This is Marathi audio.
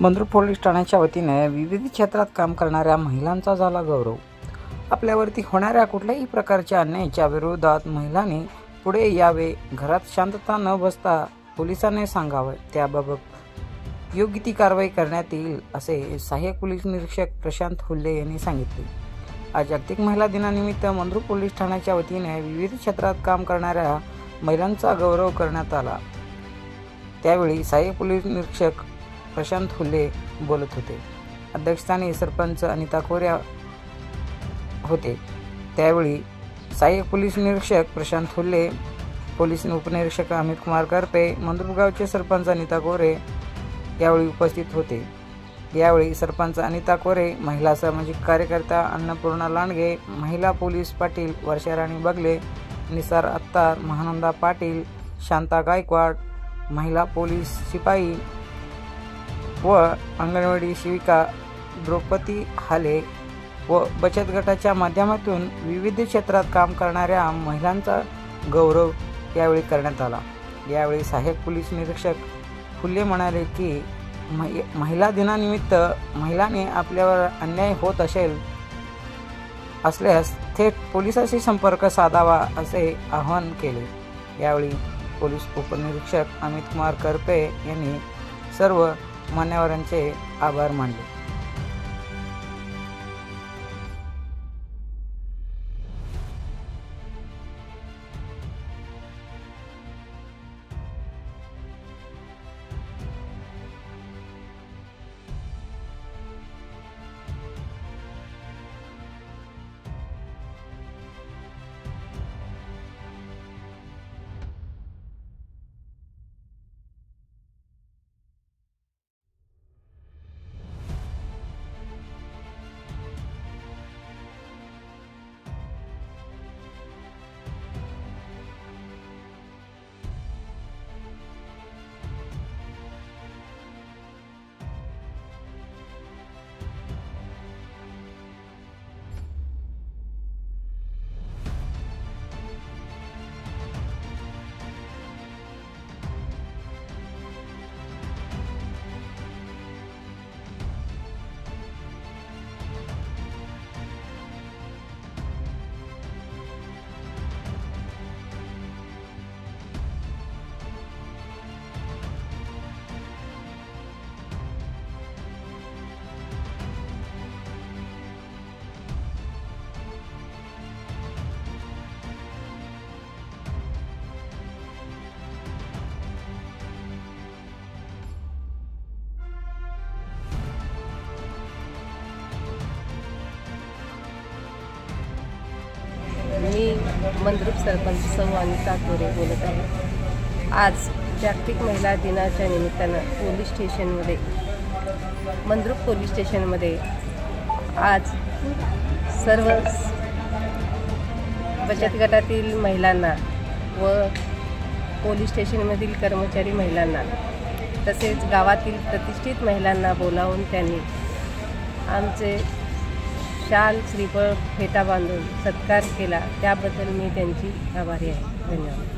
मंद्रुप पोलीस ठाण्याच्या वतीने विविध क्षेत्रात काम करणाऱ्या महिलांचा झाला गौरव। आपल्यावरती होणाऱ्या कुठल्याही प्रकारच्या अन्यायाच्या विरोधात महिलांनी पुढे यावे, घरात शांतता न बसता पोलिसांनी सांगावे, त्याबाबत योग्य ती कारवाई करण्यात येईल असे सहाय्यक पोलीस निरीक्षक प्रशांत हुल्ले यांनी सांगितले। आज जागतिक महिला दिनानिमित्त मंद्रुप पोलीस ठाण्याच्या वतीने विविध क्षेत्रात काम करणाऱ्या महिलांचा गौरव करण्यात आला। त्यावेळी सहाय्यक पोलीस निरीक्षक प्रशांत हुल्ले बोलत होते। अध्यक्षस्थानी सरपंच अनिता कोरे होते। त्यावेळी सहाय्यक पोलीस निरीक्षक प्रशांत हुल्ले, पोलीस उपनिरीक्षक अमित कुमार करपे, मंद्रुप गावचे सरपंच अनिता कोरे यावेळी उपस्थित होते। यावेळी सरपंच अनिता कोरे, महिला सामाजिक कार्यकर्ता अन्नपूर्णा लांडगे, महिला पोलीस पाटील वर्षा राणी बगले, निसार अत्तार, महानंदा पाटील, शांता गायकवाड, महिला पोलीस शिपाई व अंगणवाडी सेविका द्रौपदी हाले व बचत गटाच्या माध्यमातून विविध क्षेत्रात काम करणाऱ्या महिलांचा गौरव यावेळी करण्यात आला। यावेळी सहाय्यक पोलीस निरीक्षक हुल्ले म्हणाले की महिला दिनानिमित्त महिलांनी आपल्यावर अन्याय होत असल्यास थेट पोलिसांशी संपर्क साधावा असे आवाहन केले। यावेळी पोलीस उपनिरीक्षक अमित कुमार करपे यांनी सर्व मान्यवरांचे आभार मानले। मी मंद्रुप सरपंच सौ अनिता कोरे बोलत आहे। आज जागतिक महिला दिनाच्या निमित्तानं मंद्रुप पोलीस स्टेशनमध्ये आज सर्व बचत गटातील महिलांना व पोलीस स्टेशनमधील कर्मचारी महिलांना तसेच गावातील प्रतिष्ठित महिलांना बोलावून त्यांनी आमचे शाल श्रीफळ फेटा बांधून सत्कार केला, त्याबद्दल मी त्यांची आभारी आहे। धन्यवाद।